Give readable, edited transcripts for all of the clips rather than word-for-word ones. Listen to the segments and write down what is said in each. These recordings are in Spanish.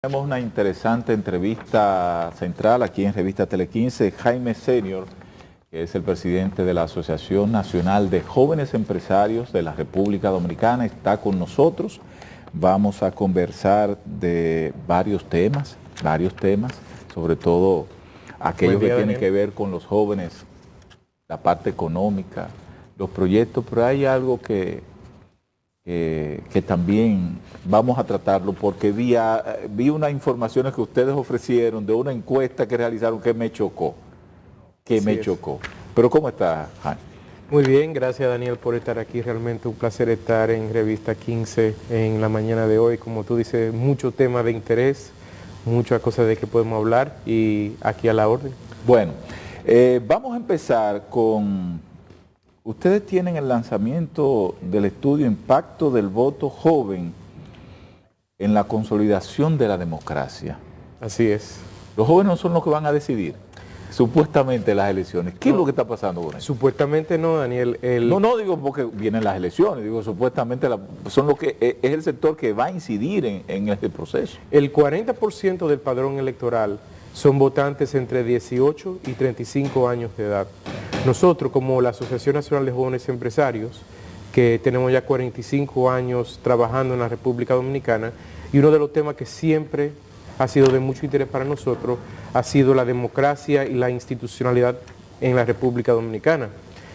Tenemos una interesante entrevista central aquí en Revista Tele15. Jaime Senior, que es el presidente de la Asociación Nacional de Jóvenes Empresarios de la República Dominicana, está con nosotros. Vamos a conversar de varios temas, sobre todo aquellos que tienen que ver con los jóvenes, la parte económica, los proyectos, pero hay algo que también vamos a tratarlo porque vi unas informaciones que ustedes ofrecieron de una encuesta que realizaron que me chocó, Pero ¿cómo está, Jaime? Muy bien, gracias Daniel por estar aquí, realmente un placer estar en Revista 15 en la mañana de hoy. Como tú dices, muchos temas de interés, muchas cosas de que podemos hablar y aquí a la orden. Bueno, vamos a empezar con... Ustedes tienen el lanzamiento del estudio Impacto del Voto Joven en la consolidación de la democracia. Así es. Los jóvenes no son los que van a decidir, supuestamente, las elecciones. ¿Qué es lo que está pasando con eso? Supuestamente no, Daniel. No digo porque vienen las elecciones, digo supuestamente son los que es el sector que va a incidir en este proceso. El 40% del padrón electoral son votantes entre 18 y 35 años de edad. Nosotros, como la Asociación Nacional de Jóvenes Empresarios, que tenemos ya 45 años trabajando en la República Dominicana, y uno de los temas que siempre ha sido de mucho interés para nosotros ha sido la democracia y la institucionalidad en la República Dominicana.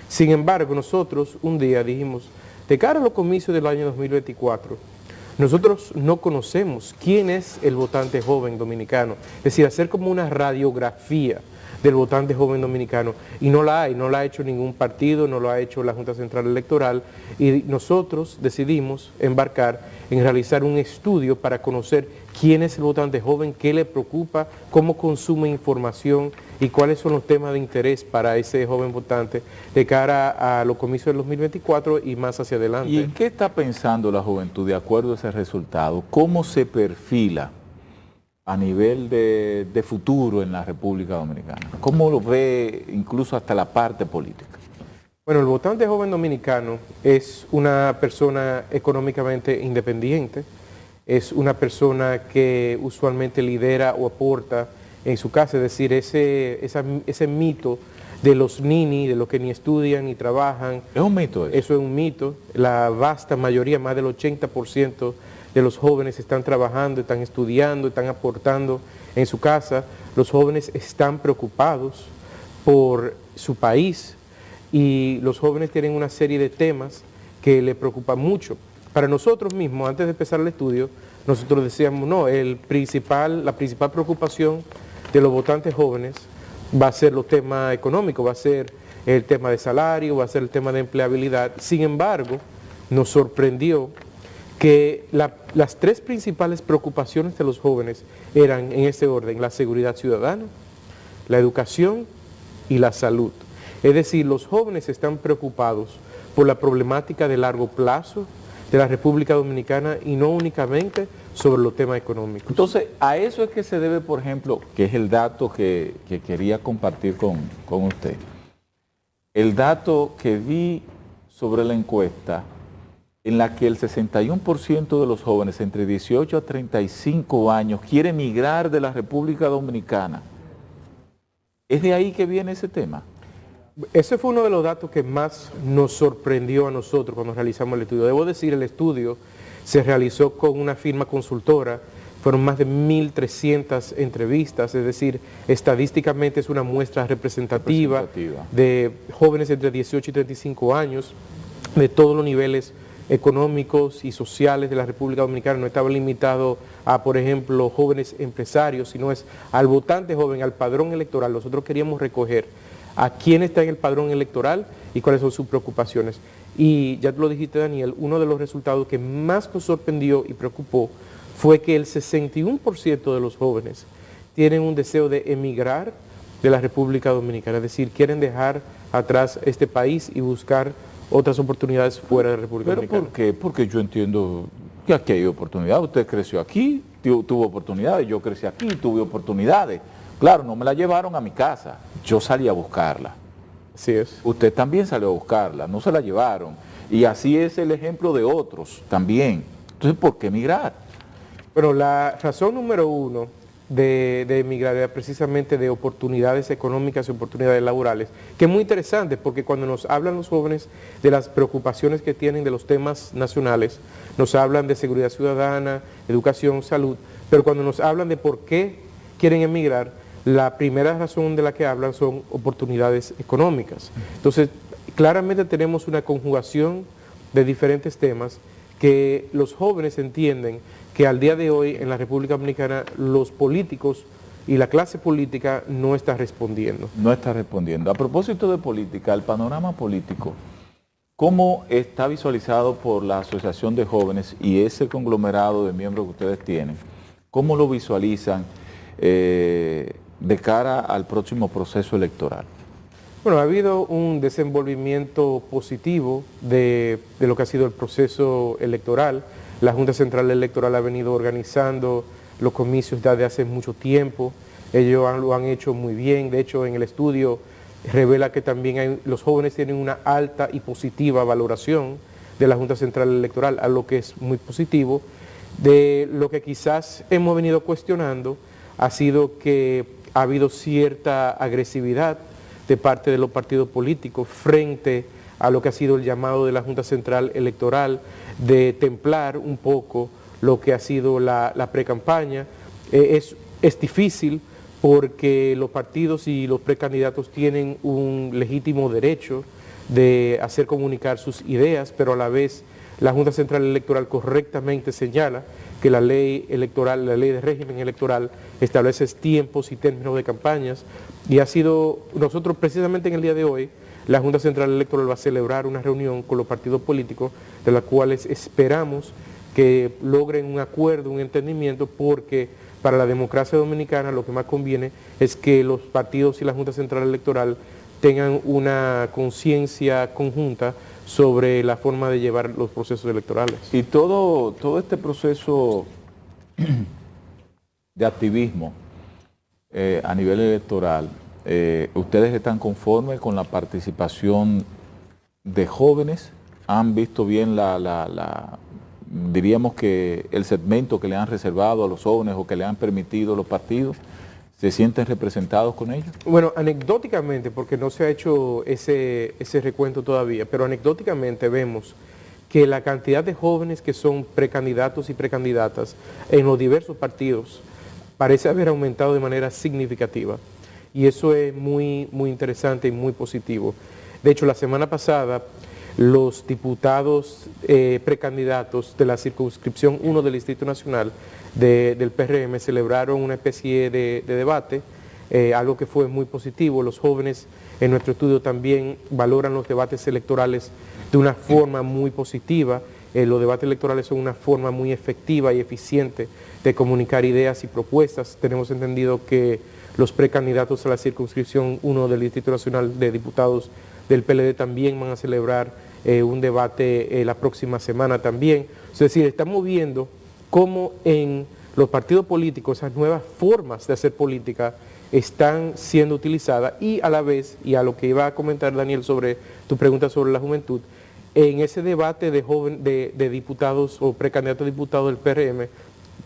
Sin embargo, nosotros un día dijimos, de cara a los comicios del año 2024, nosotros no conocemos quién es el votante joven dominicano, es decir, hacer como una radiografía del votante joven dominicano, y no la ha hecho ningún partido, no lo ha hecho la Junta Central Electoral, y nosotros decidimos embarcar en realizar un estudio para conocer quién es el votante joven, qué le preocupa, cómo consume información y cuáles son los temas de interés para ese joven votante de cara a los comicios del 2024 y más hacia adelante. ¿Y en qué está pensando la juventud de acuerdo a ese resultado? ¿Cómo se perfila a nivel de futuro en la República Dominicana? ¿Cómo lo ve incluso hasta la parte política? Bueno, el votante joven dominicano es una persona económicamente independiente, es una persona que usualmente lidera o aporta en su casa, es decir, ese mito de los nini, de los que ni estudian ni trabajan. ¿Es un mito eso? Eso es un mito. La vasta mayoría, más del 80% de los jóvenes están trabajando, están estudiando, están aportando en su casa. Los jóvenes están preocupados por su país y los jóvenes tienen una serie de temas que les preocupan mucho. Para nosotros mismos, antes de empezar el estudio, nosotros decíamos, no, la principal preocupación de los votantes jóvenes va a ser los temas económicos, va a ser el tema de salario, va a ser el tema de empleabilidad. Sin embargo, nos sorprendió que las tres principales preocupaciones de los jóvenes eran en este orden: la seguridad ciudadana, la educación y la salud. Es decir, los jóvenes están preocupados por la problemática de largo plazo de la República Dominicana y no únicamente sobre los temas económicos. Entonces, a eso es que se debe, por ejemplo, que es el dato que quería compartir con usted. El dato que vi sobre la encuesta en la que el 61% de los jóvenes entre 18 a 35 años quiere emigrar de la República Dominicana. ¿Es de ahí que viene ese tema? Ese fue uno de los datos que más nos sorprendió a nosotros cuando realizamos el estudio. Debo decir, el estudio se realizó con una firma consultora, fueron más de 1.300 entrevistas, es decir, estadísticamente es una muestra representativa de jóvenes entre 18 y 35 años, de todos los niveles económicos y sociales de la República Dominicana. No estaba limitado a, por ejemplo, jóvenes empresarios, sino es al votante joven, al padrón electoral. Nosotros queríamos recoger a quién está en el padrón electoral y cuáles son sus preocupaciones. Y ya tú lo dijiste, Daniel, uno de los resultados que más nos sorprendió y preocupó fue que el 61% de los jóvenes tienen un deseo de emigrar de la República Dominicana, es decir, quieren dejar atrás este país y buscar otras oportunidades fuera de la República Dominicana. ¿Pero por qué? Porque yo entiendo que aquí hay oportunidades. Usted creció aquí, tuvo oportunidades, yo crecí aquí, tuve oportunidades. Claro, no me la llevaron a mi casa, yo salí a buscarla. Así es. Usted también salió a buscarla, no se la llevaron. Y así es el ejemplo de otros también. Entonces, ¿por qué emigrar? Bueno, la razón número uno de emigrar era precisamente de oportunidades económicas y oportunidades laborales, que es muy interesante porque cuando nos hablan los jóvenes de las preocupaciones que tienen de los temas nacionales, nos hablan de seguridad ciudadana, educación, salud, pero cuando nos hablan de por qué quieren emigrar, la primera razón de la que hablan son oportunidades económicas. Entonces, claramente tenemos una conjugación de diferentes temas que los jóvenes entienden que al día de hoy en la República Dominicana los políticos y la clase política no está respondiendo. No está respondiendo. A propósito de política, el panorama político, ¿cómo está visualizado por la Asociación de Jóvenes y ese conglomerado de miembros que ustedes tienen? ¿Cómo lo visualizan de cara al próximo proceso electoral? Bueno, ha habido un desenvolvimiento positivo de lo que ha sido el proceso electoral. La Junta Central Electoral ha venido organizando los comicios desde hace mucho tiempo. Ellos lo han hecho muy bien. De hecho, en el estudio revela que también los jóvenes tienen una alta y positiva valoración de la Junta Central Electoral, a lo que es muy positivo. De lo que quizás hemos venido cuestionando ha sido que ha habido cierta agresividad de parte de los partidos políticos frente a lo que ha sido el llamado de la Junta Central Electoral de templar un poco lo que ha sido la pre-campaña. Es difícil porque los partidos y los precandidatos tienen un legítimo derecho de hacer comunicar sus ideas, pero a la vez la Junta Central Electoral correctamente señala que la ley electoral, la ley de régimen electoral, establece tiempos y términos de campañas, y ha sido, nosotros precisamente en el día de hoy, la Junta Central Electoral va a celebrar una reunión con los partidos políticos, de las cuales esperamos que logren un acuerdo, un entendimiento, porque para la democracia dominicana lo que más conviene es que los partidos y la Junta Central Electoral tengan una conciencia conjunta sobre la forma de llevar los procesos electorales. Y todo este proceso de activismo a nivel electoral, ¿ustedes están conformes con la participación de jóvenes? ¿Han visto bien diríamos que el segmento que le han reservado a los jóvenes o que le han permitido los partidos? ¿Se sienten representados con ellos? Bueno, anecdóticamente, porque no se ha hecho ese recuento todavía, pero anecdóticamente vemos que la cantidad de jóvenes que son precandidatos y precandidatas en los diversos partidos parece haber aumentado de manera significativa. Y eso es muy, muy interesante y muy positivo. De hecho, la semana pasada, los diputados precandidatos de la circunscripción 1 del Distrito Nacional del PRM celebraron una especie de debate, algo que fue muy positivo. Los jóvenes en nuestro estudio también valoran los debates electorales de una forma muy positiva. Los debates electorales son una forma muy efectiva y eficiente de comunicar ideas y propuestas. Tenemos entendido que los precandidatos a la circunscripción 1 del Distrito Nacional de Diputados del PLD también van a celebrar un debate la próxima semana también. Es decir, estamos viendo cómo en los partidos políticos esas nuevas formas de hacer política están siendo utilizadas, y a la vez, y a lo que iba a comentar Daniel sobre tu pregunta sobre la juventud, en ese debate de diputados o precandidatos a diputados del PRM,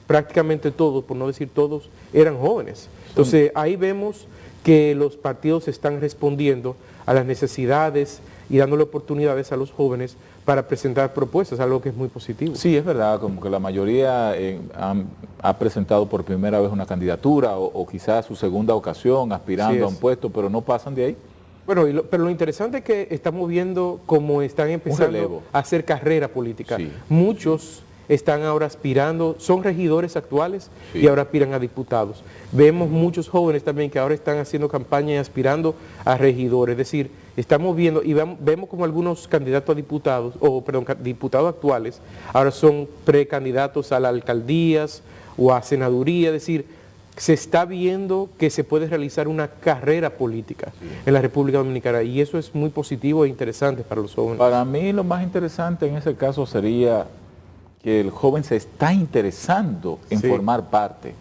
prácticamente todos, por no decir todos, eran jóvenes. Entonces ahí vemos que los partidos están respondiendo a las necesidades y dándole oportunidades a los jóvenes para presentar propuestas, algo que es muy positivo. Sí, es verdad, como que la mayoría ha presentado por primera vez una candidatura o quizás su segunda ocasión aspirando a un puesto, pero no pasan de ahí. Bueno, pero lo interesante es que estamos viendo cómo están empezando a hacer carrera política. Sí. Muchos están ahora aspirando, son regidores actuales, sí, y ahora aspiran a diputados. Vemos muchos jóvenes también que ahora están haciendo campaña y aspirando a regidores. Es decir, estamos viendo y vemos como algunos candidatos a diputados, diputados actuales, ahora son precandidatos a las alcaldías o a senaduría. Es decir, se está viendo que se puede realizar una carrera política, sí, en la República Dominicana, y eso es muy positivo e interesante para los jóvenes. Para mí lo más interesante en ese caso sería que el joven se está interesando en, sí, formar parte,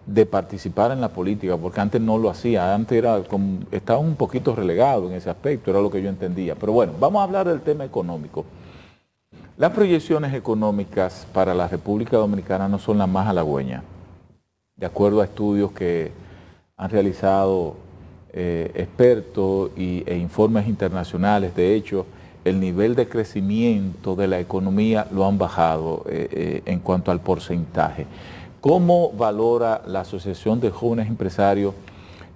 de participar en la política, porque antes no lo hacía, antes estaba un poquito relegado en ese aspecto, era lo que yo entendía. Pero bueno, vamos a hablar del tema económico. Las proyecciones económicas para la República Dominicana no son las más halagüeñas. De acuerdo a estudios que han realizado expertos e informes internacionales, de hecho, el nivel de crecimiento de la economía lo han bajado en cuanto al porcentaje. ¿Cómo valora la Asociación de Jóvenes Empresarios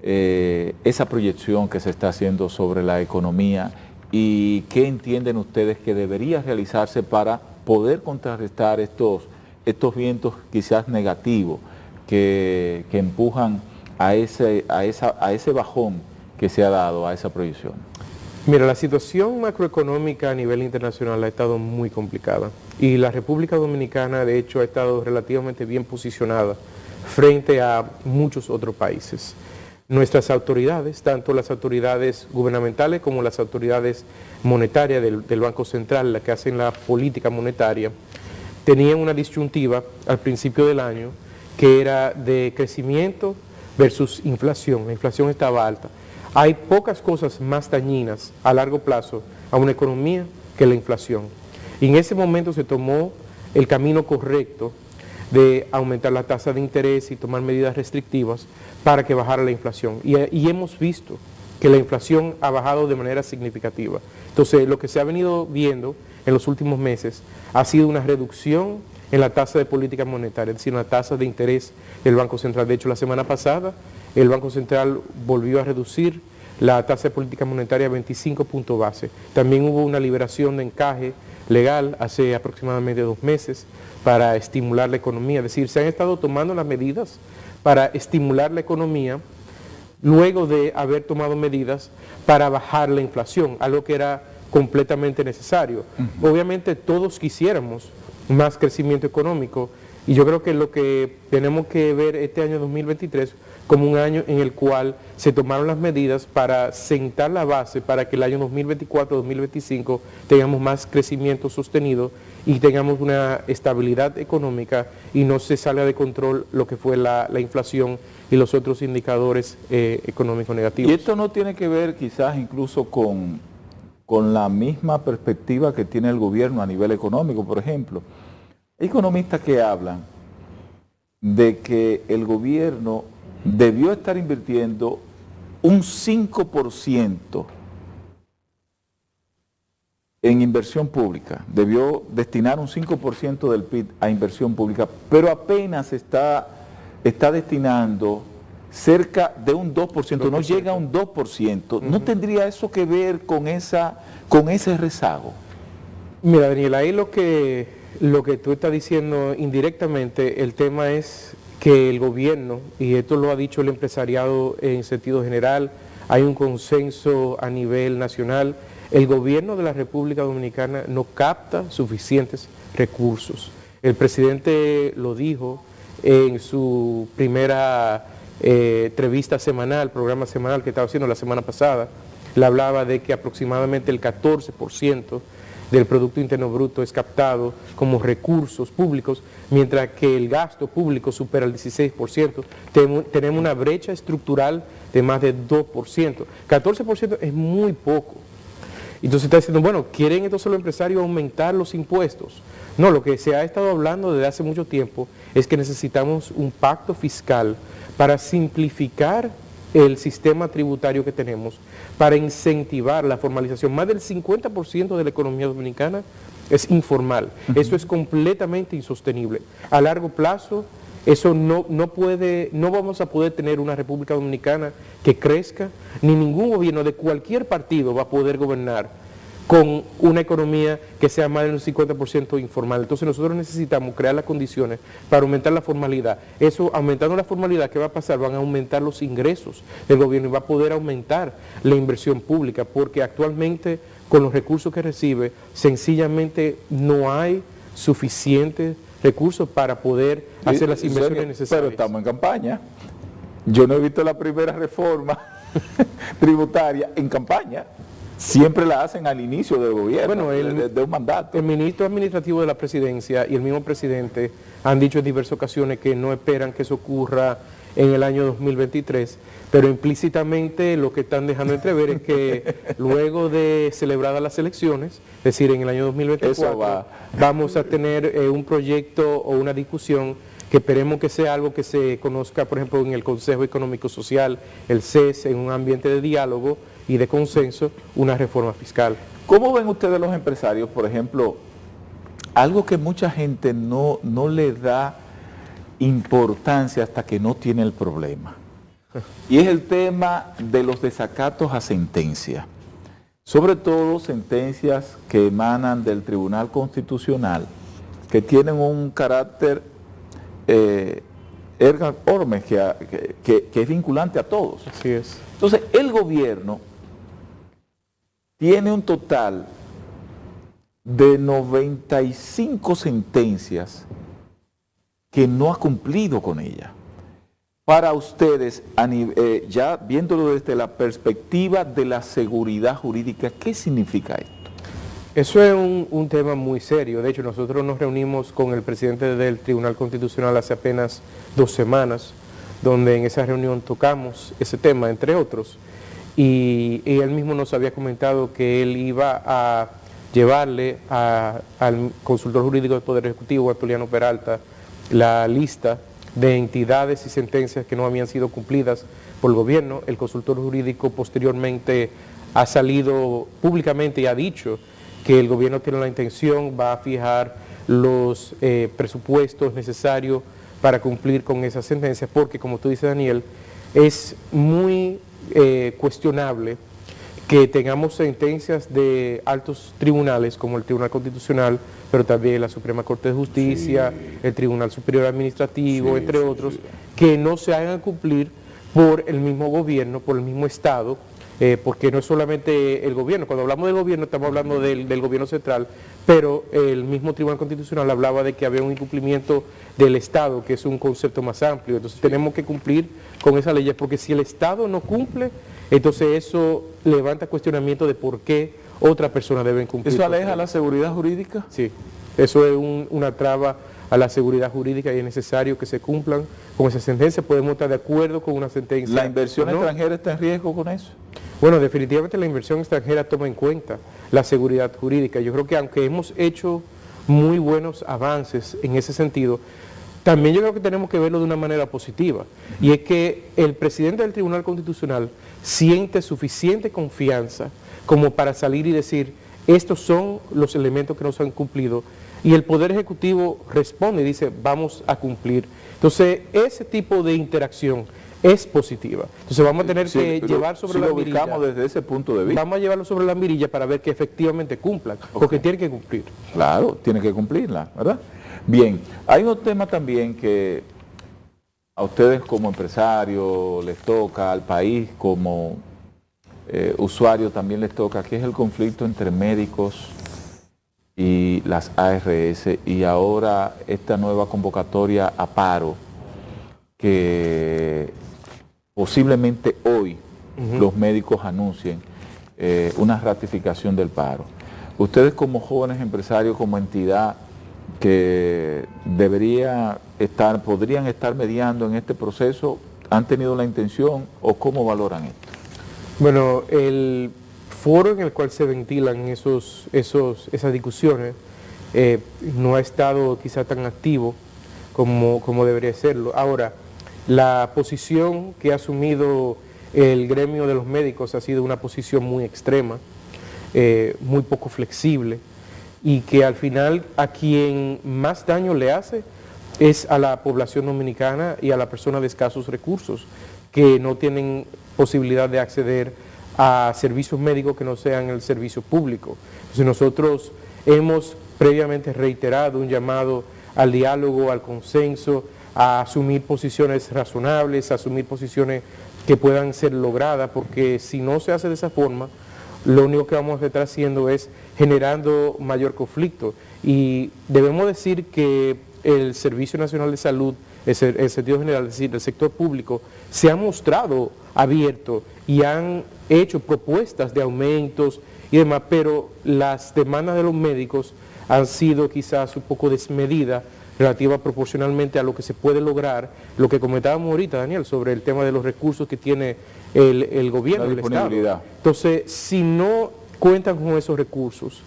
esa proyección que se está haciendo sobre la economía y qué entienden ustedes que debería realizarse para poder contrarrestar estos vientos quizás negativos que empujan a ese bajón que se ha dado a esa proyección? Mira, la situación macroeconómica a nivel internacional ha estado muy complicada y la República Dominicana de hecho ha estado relativamente bien posicionada frente a muchos otros países. Nuestras autoridades, tanto las autoridades gubernamentales como las autoridades monetarias del Banco Central, las que hacen la política monetaria, tenían una disyuntiva al principio del año que era de crecimiento versus inflación. La inflación estaba alta. Hay pocas cosas más dañinas a largo plazo a una economía que la inflación. Y en ese momento se tomó el camino correcto de aumentar la tasa de interés y tomar medidas restrictivas para que bajara la inflación. Y hemos visto que la inflación ha bajado de manera significativa. Entonces, lo que se ha venido viendo en los últimos meses ha sido una reducción en la tasa de política monetaria, es decir, una tasa de interés del Banco Central. De hecho, la semana pasada el Banco Central volvió a reducir la tasa de política monetaria a 25 puntos base. También hubo una liberación de encaje legal hace aproximadamente 2 meses para estimular la economía. Es decir, se han estado tomando las medidas para estimular la economía luego de haber tomado medidas para bajar la inflación, algo que era completamente necesario. Obviamente todos quisiéramos más crecimiento económico y yo creo que lo que tenemos que ver este año 2023 como un año en el cual se tomaron las medidas para sentar la base para que el año 2024-2025 tengamos más crecimiento sostenido y tengamos una estabilidad económica y no se salga de control lo que fue la inflación y los otros indicadores económicos negativos. Y esto no tiene que ver quizás incluso con la misma perspectiva que tiene el gobierno a nivel económico. Por ejemplo, hay economistas que hablan de que el gobierno debió estar invirtiendo un 5% en inversión pública, debió destinar un 5% del PIB a inversión pública, pero apenas está destinando cerca de un 2%, no llega a un 2%. ¿No tendría eso que ver con ese rezago? Mira, Daniel, ahí lo que tú estás diciendo indirectamente, el tema es que el gobierno, y esto lo ha dicho el empresariado en sentido general, hay un consenso a nivel nacional, el gobierno de la República Dominicana no capta suficientes recursos. El presidente lo dijo en su primera entrevista semanal, programa semanal que estaba haciendo la semana pasada, le hablaba de que aproximadamente el 14% del Producto Interno Bruto es captado como recursos públicos, mientras que el gasto público supera el 16%. Tenemos una brecha estructural de más de 2%. 14% es muy poco. Entonces está diciendo, bueno, ¿quieren entonces los empresarios aumentar los impuestos? No, lo que se ha estado hablando desde hace mucho tiempo es que necesitamos un pacto fiscal para simplificar el sistema tributario que tenemos, para incentivar la formalización. Más del 50% de la economía dominicana es informal. Eso es completamente insostenible. A largo plazo, eso no vamos a poder tener una República Dominicana que crezca, ni ningún gobierno de cualquier partido va a poder gobernar con una economía que sea más del 50% informal. Entonces nosotros necesitamos crear las condiciones para aumentar la formalidad. Eso, aumentando la formalidad, ¿qué va a pasar? Van a aumentar los ingresos del gobierno y va a poder aumentar la inversión pública, porque actualmente con los recursos que recibe, sencillamente no hay suficientes recursos para poder hacer las inversiones necesarias. Pero estamos en campaña. Yo no he visto la primera reforma tributaria en campaña. siempre la hacen al inicio del gobierno, Bueno, de un mandato. El ministro administrativo de la presidencia y el mismo presidente han dicho en diversas ocasiones que no esperan que eso ocurra en el año 2023, pero implícitamente lo que están dejando entrever es que luego de celebradas las elecciones, es decir, en el año 2024, vamos a tener un proyecto o una discusión que esperemos que sea algo que se conozca, por ejemplo, en el Consejo Económico Social, el CES, en un ambiente de diálogo y de consenso, una reforma fiscal. ¿Cómo ven ustedes los empresarios, por ejemplo, algo que mucha gente no le da importancia hasta que no tiene el problema? Y es el tema de los desacatos a sentencias, sobre todo sentencias que emanan del Tribunal Constitucional, que tienen un carácter erga omnes, que es vinculante a todos. Así es. Entonces, el gobierno tiene un total de 95 sentencias que no ha cumplido con ella. Para ustedes, ya viéndolo desde la perspectiva de la seguridad jurídica, ¿qué significa esto? Eso es un tema muy serio. De hecho, nosotros nos reunimos con el presidente del Tribunal Constitucional hace apenas 2 semanas, donde en esa reunión tocamos ese tema, entre otros. Y él mismo nos había comentado que él iba a llevarle al consultor jurídico del Poder Ejecutivo, Artuliano Peralta, la lista de entidades y sentencias que no habían sido cumplidas por el gobierno. El consultor jurídico posteriormente ha salido públicamente y ha dicho que el gobierno tiene la intención, va a fijar los presupuestos necesarios para cumplir con esas sentencias, porque como tú dices, Daniel, es muy cuestionable que tengamos sentencias de altos tribunales como el Tribunal Constitucional, pero también la Suprema Corte de Justicia, el Tribunal Superior Administrativo, entre otros, que no se hagan cumplir por el mismo gobierno, por el mismo Estado, porque no es solamente el gobierno. Cuando hablamos del gobierno estamos hablando del gobierno central, pero el mismo Tribunal Constitucional hablaba de que había un incumplimiento del Estado, que es un concepto más amplio. Entonces tenemos que cumplir con esa ley, porque si el Estado no cumple, entonces eso levanta cuestionamiento de por qué otra persona debe cumplir. ¿Eso aleja la seguridad jurídica? Sí, eso es una traba a la seguridad jurídica y es necesario que se cumplan con esa sentencia. Podemos estar de acuerdo con una sentencia. ¿La inversión extranjera está en riesgo con eso? Bueno, definitivamente la inversión extranjera toma en cuenta la seguridad jurídica. Yo creo que aunque hemos hecho muy buenos avances en ese sentido, también yo creo que tenemos que verlo de una manera positiva. Y es que el presidente del Tribunal Constitucional siente suficiente confianza como para salir y decir, estos son los elementos que no se han cumplido. Y el Poder Ejecutivo responde y dice, vamos a cumplir. Entonces, ese tipo de interacción es positiva. Entonces vamos a tener que llevar sobre la mirilla. Lo ubicamos desde ese punto de vista. Vamos a llevarlo sobre la mirilla para ver que efectivamente cumplan, porque tienen que cumplir. Claro, tienen que cumplirla, ¿verdad? Bien, hay un tema también que a ustedes como empresarios les toca, al país como usuario también les toca, que es el conflicto entre médicos y las ARS, y ahora esta nueva convocatoria a paro que posiblemente hoy los médicos anuncien una ratificación del paro. Ustedes como jóvenes empresarios, como entidad que podrían estar mediando en este proceso, ¿han tenido la intención o cómo valoran esto? Bueno, el foro en el cual se ventilan esas discusiones no ha estado quizá tan activo como debería serlo. Ahora, la posición que ha asumido el gremio de los médicos ha sido una posición muy extrema, muy poco flexible, y que al final a quien más daño le hace es a la población dominicana y a la persona de escasos recursos, que no tienen posibilidad de acceder a servicios médicos que no sean el servicio público. Entonces nosotros hemos previamente reiterado un llamado al diálogo, al consenso, a asumir posiciones razonables, a asumir posiciones que puedan ser logradas, porque si no se hace de esa forma, lo único que vamos a estar haciendo es generando mayor conflicto. Y debemos decir que el Servicio Nacional de Salud el sentido general, es decir, el sector público, se ha mostrado abierto y han hecho propuestas de aumentos y demás, pero las demandas de los médicos han sido quizás un poco desmedidas relativa proporcionalmente a lo que se puede lograr, lo que comentábamos ahorita, Daniel, sobre el tema de los recursos que tiene el gobierno, el Estado. Entonces, si no cuentan con esos recursos,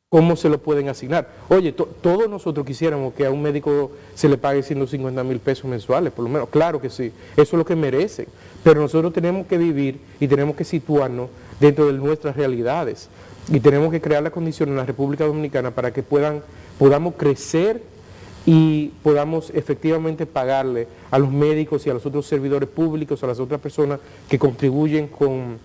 ¿cómo se lo pueden asignar? Oye, todos nosotros quisiéramos que a un médico se le pague 150,000 pesos mensuales, por lo menos. Claro que sí, eso es lo que merecen. Pero nosotros tenemos que vivir y tenemos que situarnos dentro de nuestras realidades. Y tenemos que crear la condición en la República Dominicana para que podamos crecer y podamos efectivamente pagarle a los médicos y a los otros servidores públicos, a las otras personas que contribuyen con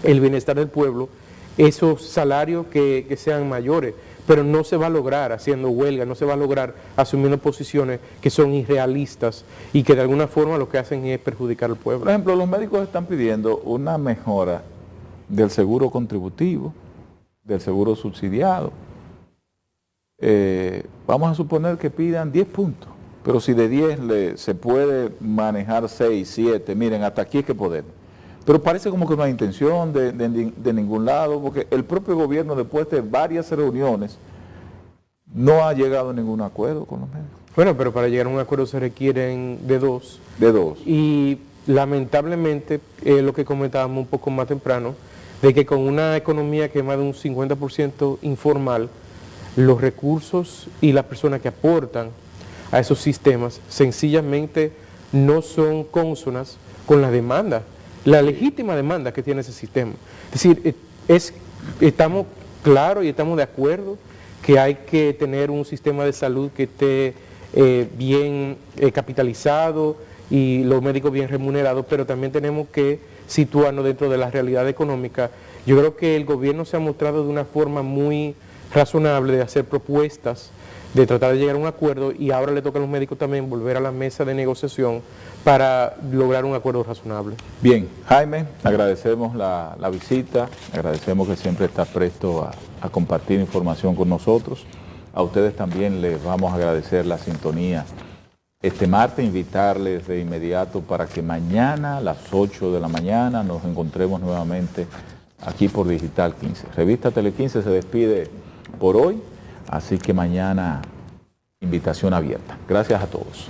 el bienestar del pueblo, esos salarios que sean mayores, pero no se va a lograr haciendo huelga, no se va a lograr asumiendo posiciones que son irrealistas y que de alguna forma lo que hacen es perjudicar al pueblo. Por ejemplo, los médicos están pidiendo una mejora del seguro contributivo, del seguro subsidiado. Vamos a suponer que pidan 10 puntos, pero si de 10 se puede manejar 6, 7, miren, hasta aquí es que podemos. Pero parece como que no hay intención de ningún lado, porque el propio gobierno, después de varias reuniones, no ha llegado a ningún acuerdo con los médicos. Bueno, pero para llegar a un acuerdo se requieren de dos. De dos. Y lamentablemente, lo que comentábamos un poco más temprano, de que con una economía que es más de un 50% informal, los recursos y las personas que aportan a esos sistemas sencillamente no son cónsonas con la demanda, la legítima demanda que tiene ese sistema. Es decir, estamos claros y estamos de acuerdo que hay que tener un sistema de salud que esté bien capitalizado y los médicos bien remunerados, pero también tenemos que situarnos dentro de la realidad económica. Yo creo que el gobierno se ha mostrado de una forma muy razonable de hacer propuestas, de tratar de llegar a un acuerdo, y ahora le toca a los médicos también volver a la mesa de negociación para lograr un acuerdo razonable. Bien, Jaime, agradecemos la visita, agradecemos que siempre estás presto a compartir información con nosotros. A ustedes también les vamos a agradecer la sintonía este martes, invitarles de inmediato para que mañana a las 8 de la mañana nos encontremos nuevamente aquí por Digital 15. Revista Tele 15 se despide por hoy, así que mañana invitación abierta. Gracias a todos.